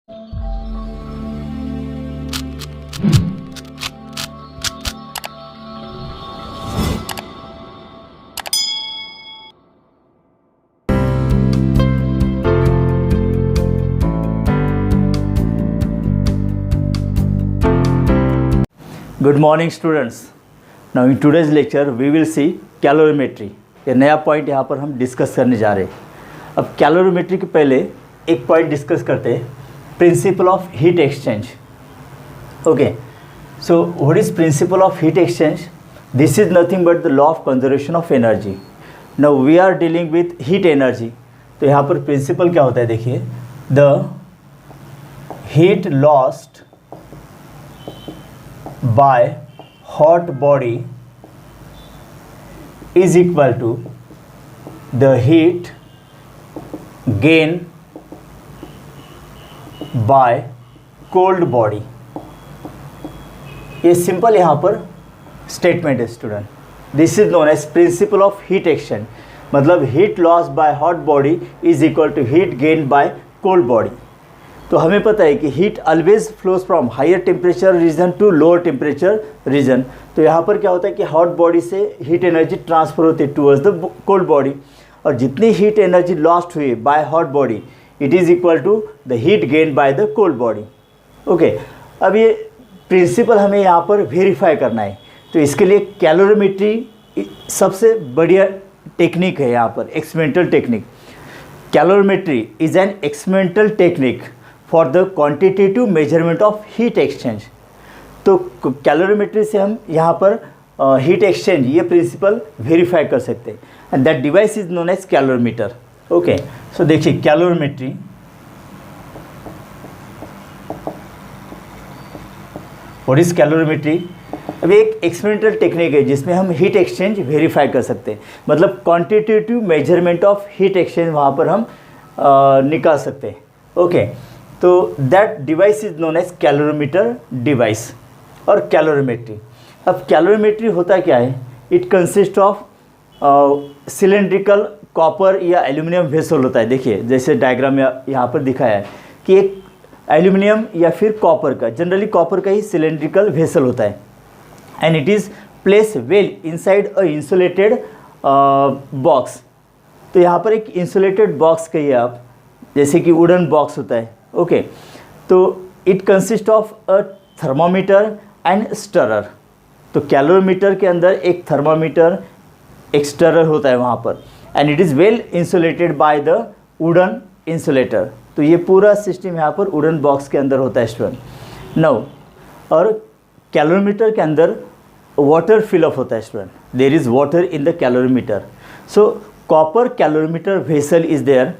Good morning students. Now in today's lecture we will see calorimetry. ये नया point यहाँ पर हम डिस्कस करने जा रहे हैं। अब कैलोरीमेट्री के पहले एक पॉइंट डिस्कस करते हैं, principle of heat exchange. Okay, so what is principle of heat exchange? This is nothing but the law of conservation of energy. Now we are dealing with heat energy. तो यहाँ पर principle क्या होता है, देखिए, the heat lost by hot body is equal to the heat gain by cold body। ये simple यहाँ पर स्टेटमेंट है student. This is known as principle of heat exchange. मतलब heat loss by hot body is equal to heat gain by cold body. तो हमें पता है कि heat always flows from higher temperature region to lower temperature region. तो यहाँ पर क्या होता है कि हॉट बॉडी से हीट एनर्जी ट्रांसफर होती है टूवर्ड्स द कोल्ड बॉडी, और जितनी हीट एनर्जी लॉस्ट हुई by hot body it is equal to the heat gain by the cold body. Okay, अब ये प्रिंसिपल हमें यहाँ पर वेरीफाई करना है। तो इसके लिए कैलोरीमेट्री सबसे बढ़िया टेक्निक है यहाँ पर, experimental technique. Calorimetry is an experimental technique for the quantitative measurement of heat exchange. तो कैलोरीमेट्री से हम यहाँ पर हीट एक्सचेंज ये प्रिंसिपल वेरीफाई कर सकते हैं, and that device is known as calorimeter. Okay, so देखिए कैलोरीमेट्री, व्हाट इज कैलोरीमेट्री? अब एक एक्सपेरिमेंटल टेक्निक है जिसमें हम हीट एक्सचेंज वेरीफाई कर सकते हैं। मतलब quantitative measurement of heat exchange वहाँ पर हम निकाल सकते हैं। ओके, तो that device is known as calorimeter device और कैलोरीमेट्री। अब कैलोरीमेट्री होता क्या है? It consist of cylindrical copper या एल्यूमिनियम वेसल होता है। देखिए जैसे डायग्राम में यहाँ पर दिखाया है कि एक एल्यूमिनियम या फिर कॉपर का, जनरली कॉपर का ही सिलेंड्रिकल वेसल होता है, and it is place well inside a insulated box. तो यहाँ पर एक इंसुलेटेड बॉक्स कहिए आप, जैसे कि वुडन बॉक्स होता है। ओके, तो it consist of a thermometer and stirrer. तो कैलोरीमीटर के अंदर एक थर्मामीटर, एक स्टरर होता है वहाँ पर, and it is well insulated bye the wooden insulator. तो ये पूरा सिस्टम यहाँ पर वुडन बॉक्स के अंदर होता है स्टूडेंट। नाउ, और कैलोरीमीटर के अंदर वाटर फिलअप होता है student. There is water in the calorimeter. So copper calorimeter vessel is there,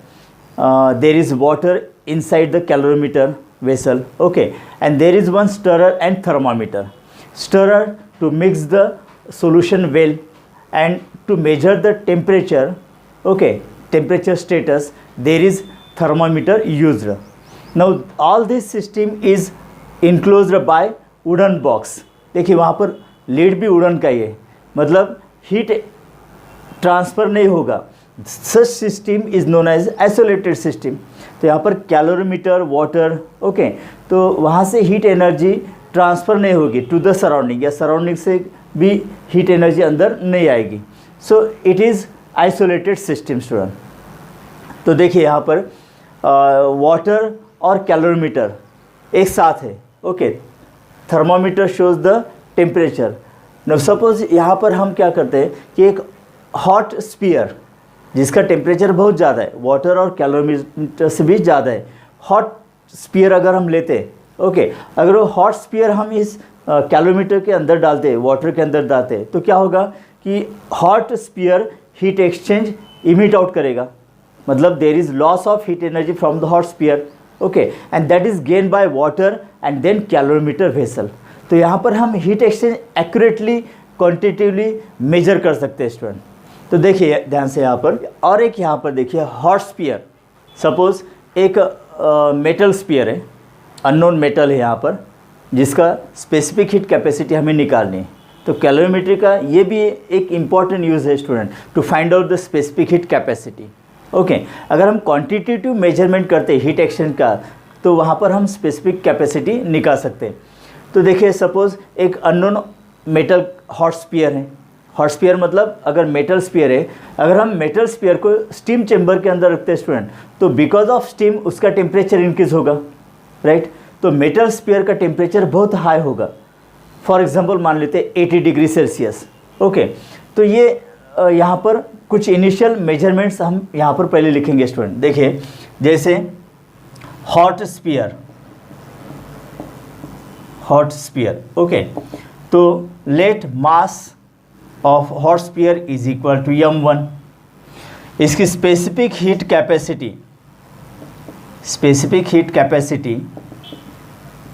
there is water inside the calorimeter vessel. Okay, and there is one stirrer and thermometer. Stirrer to mix the solution well, and to measure the temperature, okay, temperature status, there is thermometer used. Now all this system is enclosed by wooden box. देखिए वहाँ पर lead भी wooden का ही है, मतलब heat transfer नहीं होगा। Such system is known as isolated system. तो यहाँ पर कैलोरीमीटर, वाटर, ओके, तो वहाँ से हीट एनर्जी ट्रांसफ़र नहीं होगी टू द सराउंडिंग, या सराउंडिंग से भी हीट एनर्जी अंदर नहीं आएगी। So it is isolated system student. तो देखिए यहाँ पर वाटर और कैलोरीमीटर एक साथ है। Okay, thermometer shows the temperature. Now suppose यहाँ पर हम क्या करते हैं कि एक हॉट स्फीयर जिसका टेम्परेचर बहुत ज़्यादा है, वाटर और कैलोरीमीटर से भी ज़्यादा है, हॉट स्फीयर अगर हम लेते हैं, ओके, अगर वो हॉट स्फीयर हम इस कैलोरीमीटर के अंदर डालते हैं, वाटर के अंदर डालते हैं, तो क्या होगा कि hot sphere heat exchange emit out करेगा। मतलब there is loss of heat energy from the hot sphere, okay, and that is gain by water and then calorimeter vessel. तो यहाँ पर हम heat exchange accurately quantitatively measure कर सकते हैं student. तो देखिए ध्यान से यहाँ पर, और एक यहाँ पर देखिए हॉट स्फीयर। सपोज़ एक मेटल स्फीयर है, अननोन मेटल है यहाँ पर, जिसका स्पेसिफिक हीट कैपेसिटी हमें निकालनी है। तो कैलोरीमेट्री का ये भी एक इम्पॉर्टेंट यूज़ है student, to find out the specific heat capacity. Okay, अगर हम क्वांटिटेटिव मेजरमेंट करते हैं हीट एक्सचेंज का, तो वहाँ पर हम स्पेसिफिक कैपेसिटी निकाल सकते हैं। तो देखिए सपोज़ एक अननोन मेटल हॉट स्फीयर है। हॉट स्फीयर मतलब अगर मेटल स्फीयर है, अगर हम मेटल स्फीयर को स्टीम चेंबर के अंदर रखते हैं स्टूडेंट, तो बिकॉज ऑफ स्टीम उसका टेम्परेचर इंक्रीज होगा, राइट। तो मेटल स्फीयर का टेम्परेचर बहुत हाई होगा, फॉर एग्जांपल मान लेते हैं 80 डिग्री सेल्सियस। ओके, तो ये यहाँ पर कुछ इनिशियल मेजरमेंट्स हम यहाँ पर पहले लिखेंगे स्टूडेंट। देखिए जैसे hot sphere, hot sphere, okay, तो let mass of hot sphere is equal to m1। इसकी specific heat capacity, specific heat capacity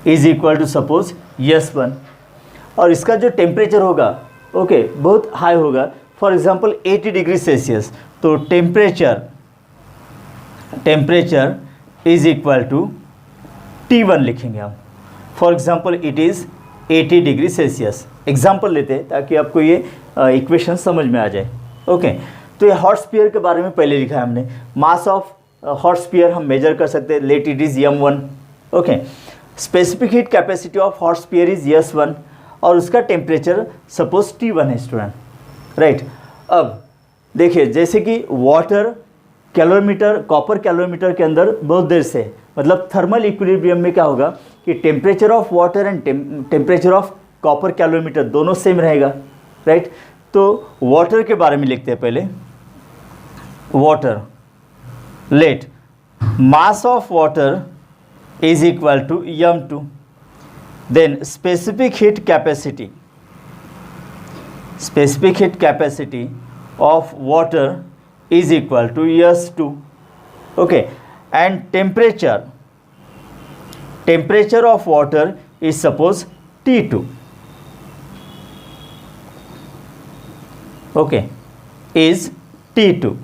is equal to suppose S1, और इसका जो टेम्परेचर होगा ओके बहुत हाई होगा, फॉर एग्जांपल 80 डिग्री सेल्सियस। तो temperature is equal to T1 लिखेंगे हम, for example it is 80 degree Celsius. Example लेते हैं ताकि आपको ये इक्वेशन समझ में आ जाए। ओके, तो ये हॉट स्फीयर के बारे में पहले लिखा है हमने। मास ऑफ हॉट स्फीयर हम मेजर कर सकते हैं, let it is m1। Okay, specific heat capacity of hot sphere is S1 और उसका टेम्परेचर सपोज T1 है स्टूडेंट, राइट। अब देखिए जैसे कि वाटर कैलोरीमीटर, कॉपर कैलोरीमीटर के अंदर बहुत देर से, मतलब थर्मल इक्विलिब्रियम में क्या होगा कि temperature of water and temperature of copper calorimeter दोनों सेम रहेगा, राइट। तो वाटर के बारे में लिखते हैं पहले। Water, let mass of water is equal to m2, then specific heat capacity of water is equal to S2, okay, and temperature of water is suppose T2, okay, is T2।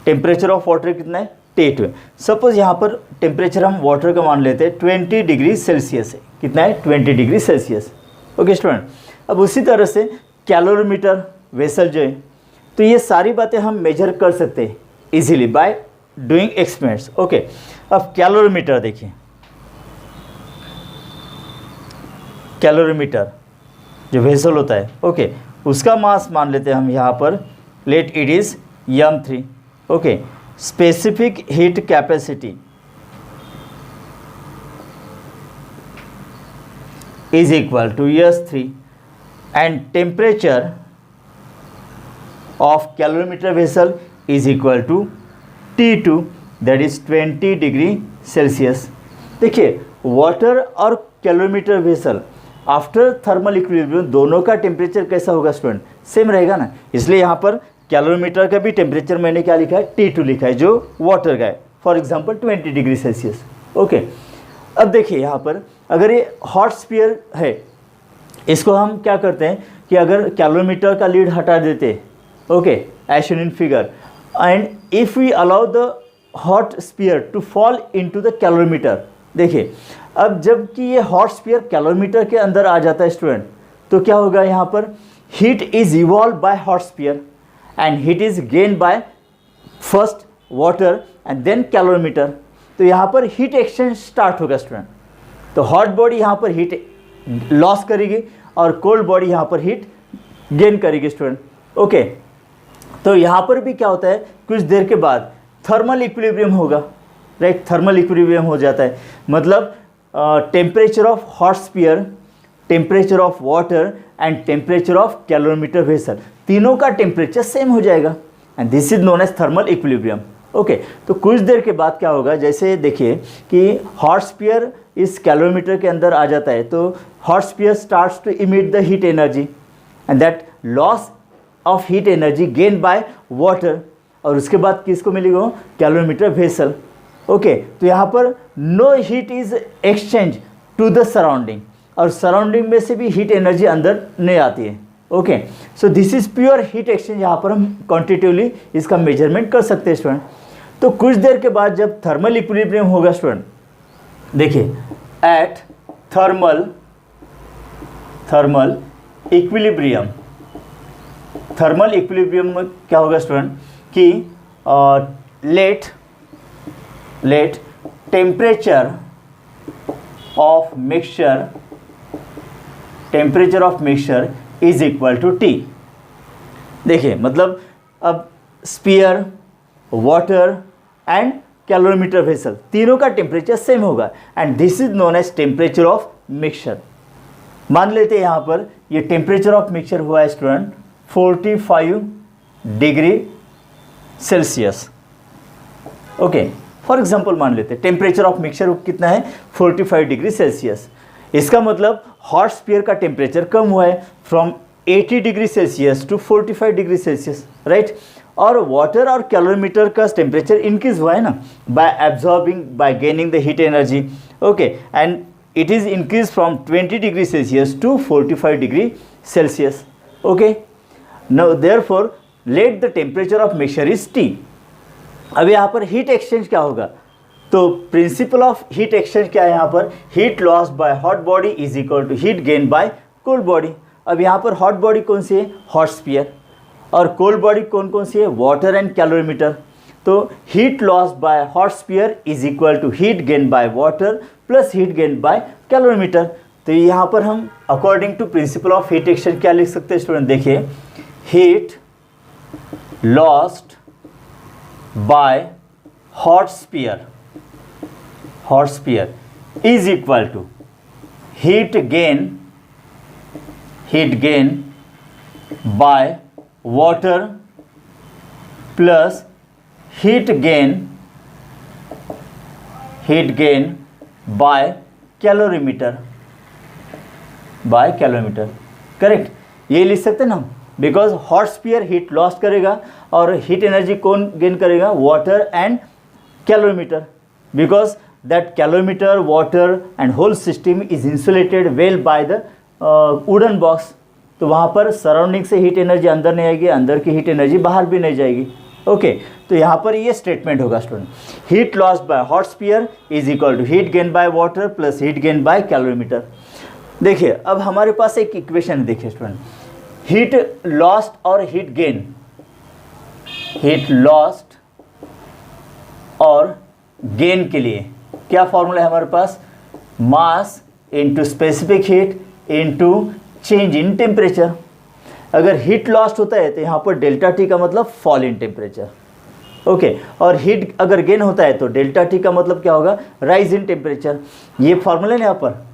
Temperature of water कितना है T2। Suppose यहाँ पर temperature हम water का मान लेते हैं 20 degree Celsius है। कितना है 20 डिग्री सेल्सियस। ओके स्टूडेंट, अब उसी तरह से कैलोरीमीटर वेसल जो है, तो ये सारी बातें हम मेजर कर सकते हैं easily by doing experiments. Okay, अब कैलोरीमीटर देखिए, कैलोरीमीटर जो वेसल होता है, ओके, उसका मास मान लेते हैं हम यहाँ पर, let it is m3। Okay, specific heat capacity is equal to S3 and temperature of calorimeter vessel is equal to T2, that is 20 degree Celsius. देखिए वाटर और calorimeter vessel after thermal equilibrium दोनों का temperature कैसा होगा student, same रहेगा ना। इसलिए यहाँ पर कैलोरीमीटर का भी टेम्परेचर मैंने क्या लिखा है T2 लिखा है, जो वाटर का है, for example 20 degree Celsius. Okay, अब देखिए यहाँ पर अगर ये हॉट स्फीयर है, इसको हम क्या करते हैं कि अगर कैलोरीमीटर का लीड हटा देते, okay, as shown in figure, and if we allow the hot sphere to fall into the calorimeter. देखिए अब जबकि ये हॉट स्फीयर कैलोरीमीटर के अंदर आ जाता है स्टूडेंट, तो क्या होगा यहाँ पर, heat is evolve bye hot sphere and heat is gained by first water and then calorimeter। तो यहाँ पर हीट एक्सचेंज स्टार्ट होगा स्टूडेंट। तो हॉट बॉडी यहाँ पर हीट लॉस करेगी और कोल्ड बॉडी यहाँ पर हीट गेन करेगी स्टूडेंट। ओके, तो यहाँ पर भी क्या होता है, कुछ देर के बाद थर्मल इक्विलिब्रियम होगा, राइट। थर्मल इक्विलिब्रियम हो जाता है, मतलब temperature of hot sphere, temperature of water and temperature of calorimeter vessel, तीनों का टेम्परेचर सेम हो जाएगा, and this is known as thermal equilibrium. Okay, तो कुछ देर के बाद क्या होगा, जैसे देखिए कि हॉट स्फीयर इस कैलोरीमीटर के अंदर आ जाता है, तो hot sphere starts to emit the heat energy and that loss of heat energy gain by water, और उसके बाद किसको मिलेगा, कैलोरीमीटर वेसल। ओके, तो यहाँ पर no heat is exchange to the surrounding, और सराउंडिंग में से भी हीट एनर्जी अंदर नहीं आती है। Okay, so this is pure heat exchange. यहाँ पर हम क्वांटिटिवली इसका मेजरमेंट कर सकते हैं स्टूडेंट। तो कुछ देर के बाद जब थर्मल इक्विलिब्रियम होगा स्टूडेंट, देखिए at thermal equilibrium, thermal equilibrium में क्या होगा स्टूडेंट कि let temperature of mixture, temperature of mixture is equal to T। देखिए मतलब अब sphere, water and calorimeter vessel तीनों का टेम्परेचर सेम होगा and this is known as temperature of mixture. मान लेते हैं यहाँ पर ये टेम्परेचर ऑफ मिक्सचर हुआ है student 45 degree Celsius. Okay, for example मान लेते हैं टेम्परेचर ऑफ मिक्सचर कितना है 45 डिग्री सेल्सियस। इसका मतलब हॉट स्पीयर का टेम्परेचर कम हुआ है from 80 degree Celsius to 45 degree Celsius, right. और वाटर और कैलोरीमीटर का टेम्परेचर इंक्रीज हुआ है ना by absorbing, by gaining the heat energy. Okay, and it is increased from 20 degree Celsius to 45 degree Celsius. Okay, now therefore let the temperature of mixture is T। अब यहाँ पर heat exchange क्या होगा, तो principal of heat exchange क्या है यहाँ पर, heat loss by hot body is equal to heat gain by cold body. अब यहाँ पर हॉट बॉडी कौन सी है, हॉट स्पीयर, और कोल्ड बॉडी कौन कौन सी है, वाटर एंड कैलोरीमीटर। तो heat loss by hot sphere is equal to heat gain by water plus heat gain by calorimeter. तो यहाँ पर हम according to principle of heat exchange क्या लिख सकते हैं स्टूडेंट, देखिए heat lost by hot sphere is equal to heat gain by water plus heat gain by calorimeter, correct. ये लिख सकते हैं ना, because hot sphere heat loss करेगा और हीट एनर्जी कौन गेन करेगा, water and calorimeter, because that calorimeter, water and whole system is insulated well by the wooden box. तो वहाँ पर सराउंडिंग से हीट एनर्जी अंदर नहीं आएगी, अंदर की हीट एनर्जी बाहर भी नहीं जाएगी। ओके, तो यहाँ पर ये स्टेटमेंट होगा student, heat loss by hot sphere is equal to heat gain by water plus heat gain by calorimeter. देखिए अब हमारे पास एक इक्वेशन देखिए स्टूडेंट, हीट लॉस्ट और हीट लॉस्ट और गेन के लिए क्या फॉर्मूला है हमारे पास, mass into specific heat into change in temperature. अगर हीट लॉस्ट होता है तो यहाँ पर डेल्टा टी का मतलब फॉल इन टेम्परेचर। ओके, और हीट अगर गेन होता है तो डेल्टा टी का मतलब क्या होगा, राइज इन टेम्परेचर। ये फॉर्मूला है यहाँ पर।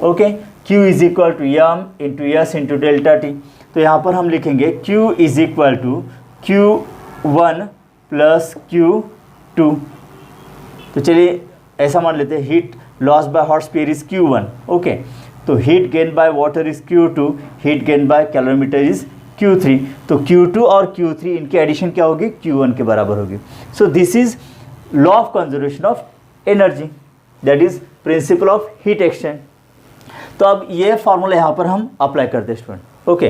Okay, Q is equal to M into S into delta T. तो यहाँ पर हम लिखेंगे Q is equal to Q1 plus Q2। तो चलिए ऐसा मान लेते हैं, heat loss by hot sphere is Q1। Okay, तो heat gain by water is Q2, heat gain by calorimeter is Q3। तो Q2 और Q3 इनकी एडिशन क्या होगी, Q1 के बराबर होगी। सो this is law of conservation of energy, that is principle of heat exchange. तो अब ये फॉर्मूला यहाँ पर हम अप्लाई करते हैं स्टूडेंट। ओके,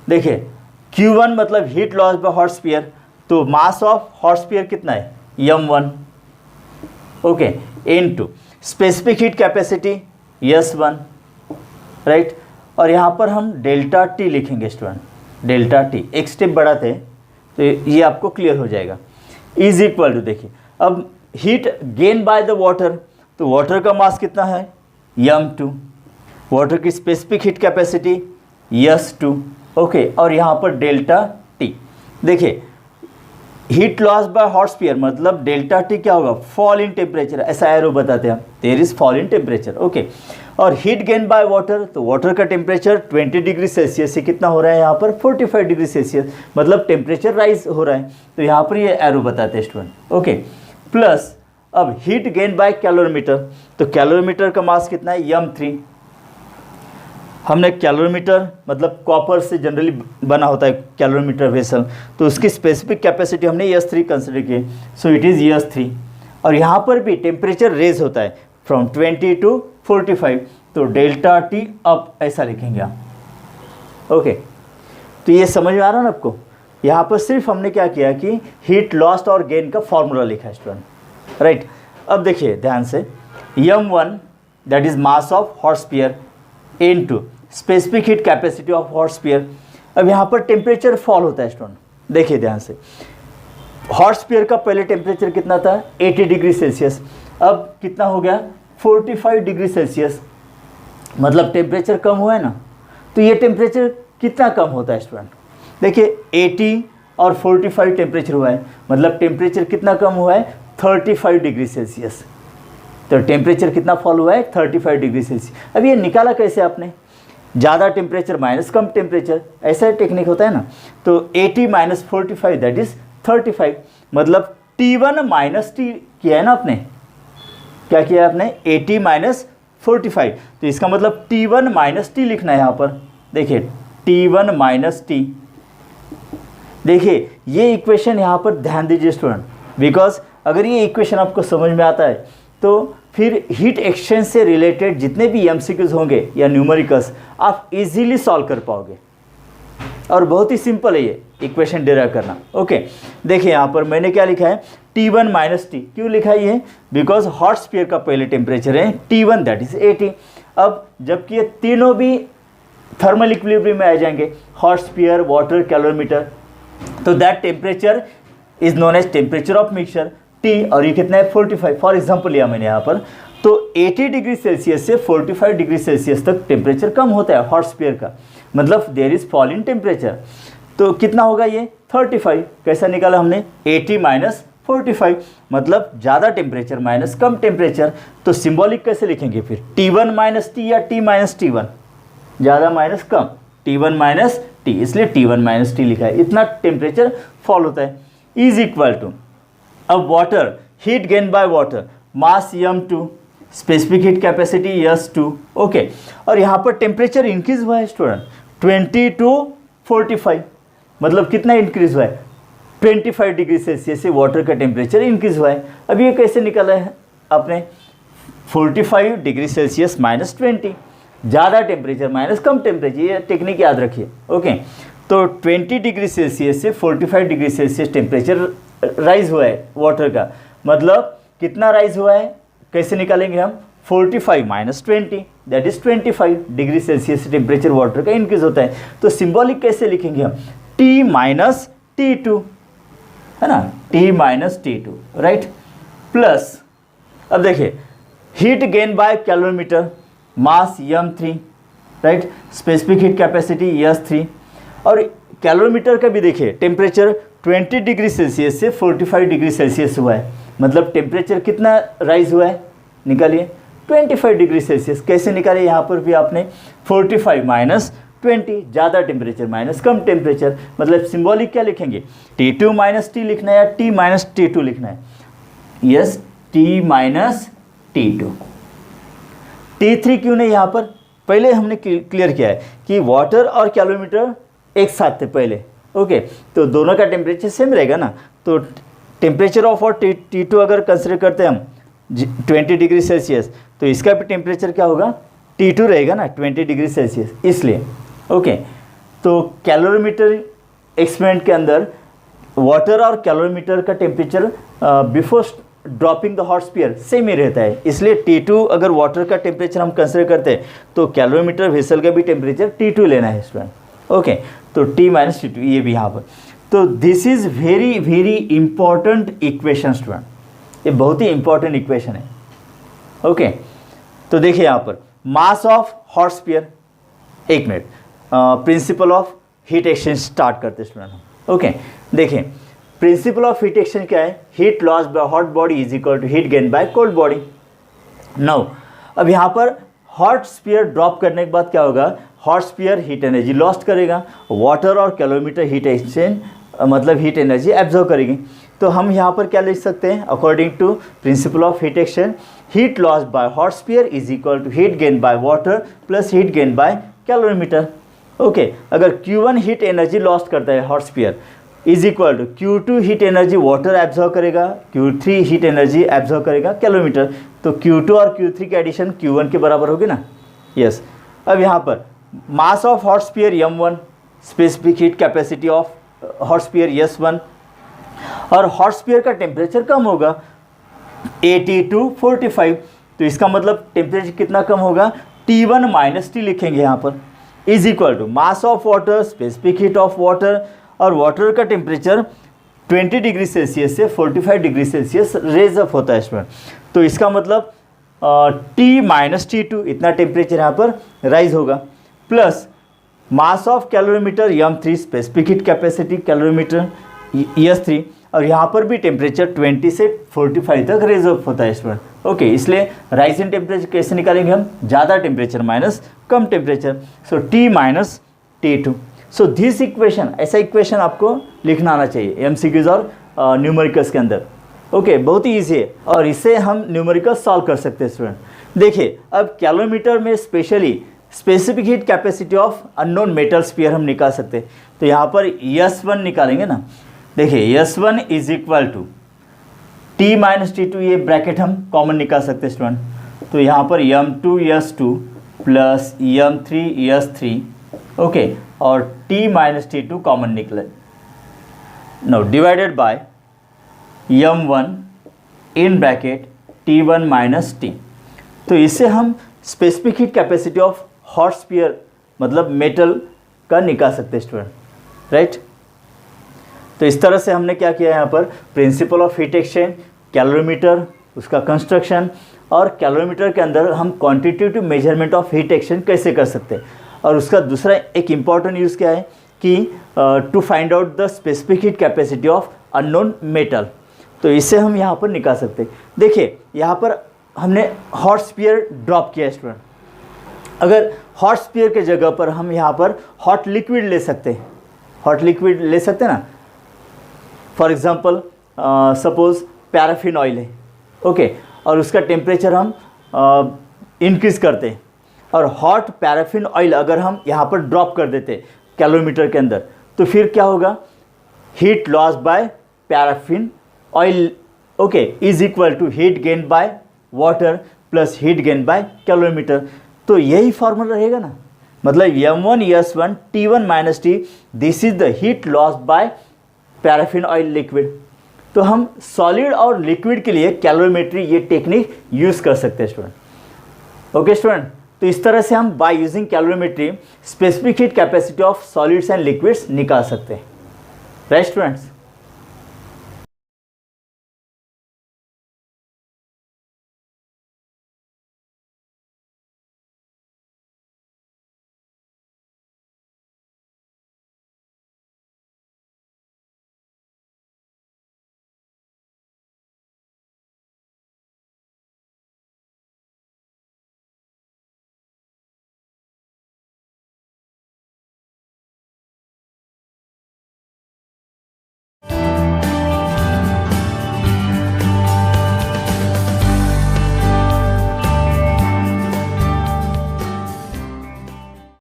देखिए Q1 मतलब heat loss by hot sphere, तो मास ऑफ हॉट स्पीयर कितना है, m1। Okay, into specific heat capacity S1, right. और यहाँ पर हम डेल्टा टी लिखेंगे स्टूडेंट, डेल्टा टी एक स्टेप बढ़ाते हैं तो ये आपको क्लियर हो जाएगा। इज इक्वल टू, देखिए अब heat gain by the water, तो वाटर का मास कितना है m2, वाटर की specific heat capacity S2। Okay, और यहाँ पर डेल्टा टी, देखिए heat loss by hot sphere मतलब डेल्टा टी क्या होगा, फॉल इन टेम्परेचर, ऐसा एरो बताते हैं हम, there is fall in temperature. Okay, और हीट गेन बाय वाटर, तो वाटर का टेम्परेचर 20 डिग्री सेल्सियस से कितना हो रहा है यहाँ पर 45 डिग्री सेल्सियस, मतलब टेम्परेचर राइज हो रहा है। तो यहाँ पर ये एरो बताते हैं स्टूडेंट। ओके, प्लस अब हीट गेन बाय कैलोरीमीटर, तो कैलोरीमीटर का मास कितना है m3। हमने कैलोरीमीटर मतलब कॉपर से जनरली बना होता है कैलोरीमीटर वेसल, तो उसकी स्पेसिफिक कैपेसिटी हमने S3 कंसिडर की, सो इट इज़ S3। और यहाँ पर भी टेम्परेचर रेज होता है फ्रॉम 20 टू 45, तो डेल्टा टी अप ऐसा लिखेंगे आप। ओके, तो ये समझ में आ रहा है ना आपको, यहाँ पर सिर्फ हमने क्या किया कि हीट लॉस्ट और गेन का फॉर्मूला लिखा है स्टूडेंट, राइट। अब देखिए ध्यान से, m1 that is mass of hot sphere into specific heat capacity of hot sphere. अब यहाँ पर टेम्परेचर फॉल होता है स्टूडेंट, देखिए ध्यान से, हॉट स्पीयर का पहले टेम्परेचर कितना था 80 डिग्री सेल्सियस, अब कितना हो गया 45 डिग्री सेल्सियस, मतलब टेम्परेचर कम हुआ है ना। तो ये टेम्परेचर कितना कम होता है स्टूडेंट? देखिए 80 और 45 टेम्परेचर हुआ है, मतलब टेम्परेचर कितना कम हुआ है? 35 डिग्री सेल्सियस। तो टेम्परेचर कितना फॉल हुआ है? 35 डिग्री सेल्सियस। अब ये निकाला कैसे आपने? ज़्यादा टेम्परेचर माइनस कम टेम्परेचर, ऐसा टेक्निक होता है ना। तो 80 माइनस 45 दैट इज 35, मतलब T1 माइनस टी किया है ना आपने। क्या किया है आपने? 80 माइनस 45, तो इसका मतलब T1 माइनस टी लिखना है यहाँ पर। देखिए T1 माइनस टी, देखिए ये इक्वेशन यहाँ पर ध्यान दीजिए स्टूडेंट, बिकॉज अगर ये इक्वेशन आपको समझ में आता है तो फिर हीट एक्सचेंज से रिलेटेड जितने भी एमसीक्यूज होंगे या न्यूमेरिकल्स आप इजीली सॉल्व कर पाओगे। और बहुत ही सिंपल है ये इक्वेशन डेराइव करना। ओके, देखिए यहाँ पर मैंने क्या लिखा है? T1 minus T. क्यों लिखा है ये? बिकॉज हॉट स्फीयर का पहले टेम्परेचर है T1 दैट इज 80। अब जबकि ये तीनों भी थर्मल इक्विलिब्रियम में आ जाएंगे, हॉट स्फीयर, वाटर, कैलोरीमीटर, तो that temperature is known as temperature of mixture T. और ये कितना है? 45। फॉर एग्जाम्पल लिया मैंने यहाँ पर, तो 80 डिग्री सेल्सियस से 45 डिग्री सेल्सियस तक टेम्परेचर कम होता है हॉट स्फीयर का, मतलब there is fall in temperature. तो कितना होगा ये? 35। कैसा निकाला हमने? 80 माइनस 45, मतलब ज़्यादा टेम्परेचर माइनस कम टेम्परेचर। तो सिंबॉलिक कैसे लिखेंगे फिर? T1 माइनस टी या T माइनस T1? ज़्यादा माइनस कम, T1 माइनस टी, इसलिए T1 माइनस टी लिखा है। इतना टेम्परेचर फॉल होता है। इज इक्वल टू, अब water, heat gain by water, mass m2, specific heat capacity S2। Okay, और यहाँ पर टेम्परेचर इंक्रीज हुआ है स्टूडेंट 20 to 45, मतलब कितना इंक्रीज हुआ है? 25 डिग्री सेल्सियस से वाटर का टेम्परेचर इंक्रीज हुआ है। अब ये कैसे निकाला है आपने? 45 डिग्री सेल्सियस माइनस 20, ज़्यादा टेम्परेचर माइनस कम टेम्परेचर, ये टेक्निक याद रखिए। ओके, तो 20 डिग्री सेल्सियस से 45 डिग्री सेल्सियस टेम्परेचर राइज हुआ है वाटर का, मतलब कितना राइज हुआ है? कैसे निकालेंगे हम? 45 minus 20 that is 25 degree Celsius temperature water का इंक्रीज होता है। तो सिंबॉलिक कैसे लिखेंगे हम? T माइनस T2, है ना, T minus T2, right, plus, अब देखिए heat gain by calorimeter, mass m3, right, specific heat capacity S3। और कैलोरीमीटर का भी देखिए टेम्परेचर 20 डिग्री सेल्सियस से 45 डिग्री सेल्सियस हुआ है, मतलब टेम्परेचर कितना राइज हुआ है? निकालिए 25 डिग्री सेल्सियस। कैसे निकालिए? यहाँ पर भी आपने 45 माइनस 20, ज़्यादा टेम्परेचर माइनस कम टेम्परेचर, मतलब सिंबॉलिक क्या लिखेंगे? T2 माइनस टी लिखना है या T माइनस T2 लिखना है? Yes, T minus T2। T3 क्यों नहीं यहाँ पर? पहले हमने क्लियर किया है कि वाटर और कैलोरीमीटर एक साथ थे पहले। ओके, तो दोनों का टेम्परेचर सेम रहेगा ना। तो टेम्परेचर ऑफ और T2 अगर कंसिडर करते हैं हम 20 डिग्री सेल्सियस, तो इसका भी टेम्परेचर क्या होगा? T2 रहेगा ना 20 डिग्री सेल्सियस, इसलिए। ओके, तो कैलोरीमीटर एक्सपेरिमेंट के अंदर वाटर और कैलोरीमीटर का temperature before dropping the hot sphere same ही रहता है, इसलिए T2 अगर वाटर का टेम्परेचर हम कंसिडर करते हैं तो कैलोरीमीटर वेसल का भी टेम्परेचर T2 लेना है स्टूडेंट। ओके, तो T माइनस T2 ये भी यहाँ पर। तो this is very very important equation student, ये बहुत ही इंपॉर्टेंट इक्वेशन है। ओके, तो देखिए यहाँ पर मास ऑफ हॉट स्फीयर, एक minute, principle of heat exchange start करते स्टूडेंट हम। ओके, देखिए प्रिंसिपल ऑफ हीट एक्सचेंज क्या है? Heat loss by hot body is equal to heat gain by cold body. Now अब यहाँ पर हॉट स्फीयर ड्रॉप करने के बाद क्या होगा? Hot sphere heat energy lost करेगा, वाटर और कैलोरीमीटर हीट एक्सचेंज मतलब हीट एनर्जी एब्जॉर्व करेगी। तो हम यहाँ पर क्या लिख सकते हैं? According to principle of heat exchange, heat loss by hot sphere is equal to heat gain by water plus heat gain by calorimeter. Okay, अगर Q1 हीट एनर्जी लॉस्ट करता है hot sphere is equal to Q2 heat energy water absorb करेगा, Q3 heat energy absorb करेगा calorimeter, तो Q2 और Q3 के addition Q1 के बराबर होगी ना। यस, अब यहाँ पर mass of hot sphere m1, specific heat capacity of hot sphere S1, और हॉट स्फीयर का टेम्परेचर कम होगा 80 to 45, तो इसका मतलब टेम्परेचर कितना कम होगा? T1 माइनस टी लिखेंगे यहाँ पर, is equal to mass of water, specific heat of water, और वाटर का टेम्परेचर 20 डिग्री सेल्सियस से 45 डिग्री सेल्सियस रेज अप होता है स्टूडेंट। तो इसका मतलब T माइनस T2 इतना टेम्परेचर यहाँ पर राइज होगा, plus mass of calorimeter M3 specific heat capacity calorimeter S3, और यहाँ पर भी टेम्परेचर 20 से 45 तक रेज अप होता है स्टूडेंट। ओके, इसलिए राइज इन टेम्परेचर कैसे निकालेंगे हम, ज़्यादा temperature minus come temperature, so T minus T2। So this equation, ऐसा इक्वेशन आपको लिखना आना चाहिए MCQs और न्यूमेरिकल्स के अंदर। ओके, बहुत ही ईजी है और इससे हम न्यूमेरिकल सॉल्व कर सकते हैं स्टूडेंट। देखिए, अब कैलोमीटर में specially specific heat capacity of unknown metal sphere हम निकाल सकते हैं। तो यहाँ पर S1 निकालेंगे ना, देखिए S1 is equal to T minus T2, ये ब्रैकेट हम कॉमन निकाल सकते हैं स्टूडेंट। तो यहाँ पर M2 S2 plus M3 S3, okay, और T माइनस T2 कॉमन निकले, no divided by M1 in bracket T1 minus T। तो इससे हम specific heat capacity of hot sphere मतलब मेटल का निकाल सकते हैं स्टूडेंट, राइट। तो इस तरह से हमने क्या किया यहाँ पर, principal of heat exchange, calorimeter, उसका कंस्ट्रक्शन, और कैलोरीमीटर के अंदर हम quantitative measurement of heat exchange कैसे कर सकते हैं, और उसका दूसरा एक इम्पॉर्टेंट यूज़ क्या है कि to find out the specific heat capacity of unknown metal. तो इससे हम यहाँ पर निकाल सकते हैं। देखिए, यहाँ पर हमने हॉट स्फीयर ड्रॉप किया स्टूडेंट, अगर हॉट स्फीयर के जगह पर हम यहाँ पर हॉट लिक्विड ले सकते हैं, हॉट लिक्विड ले सकते हैं ना। For example suppose paraffin oil है, ओके, और उसका टेम्परेचर हम इंक्रीज़ करते हैं, और हॉट पैराफिन ऑयल अगर हम यहाँ पर ड्रॉप कर देते कैलोरीमीटर के अंदर, तो फिर क्या होगा, heat loss by paraffin oil, okay, is equal to heat gain by water plus heat gain by calorimeter. तो यही फॉर्मूला रहेगा ना, मतलब M1 S1 T1 minus T, this is the heat loss by paraffin oil liquid. तो हम solid और liquid के लिए कैलोरीमेट्री ये टेक्निक यूज़ कर सकते हैं स्टूडेंट। ओके स्टूडेंट, तो इस तरह से हम by using calorimetry specific heat capacity of solids and liquids निकाल सकते हैं, राइट स्टूडेंट्स।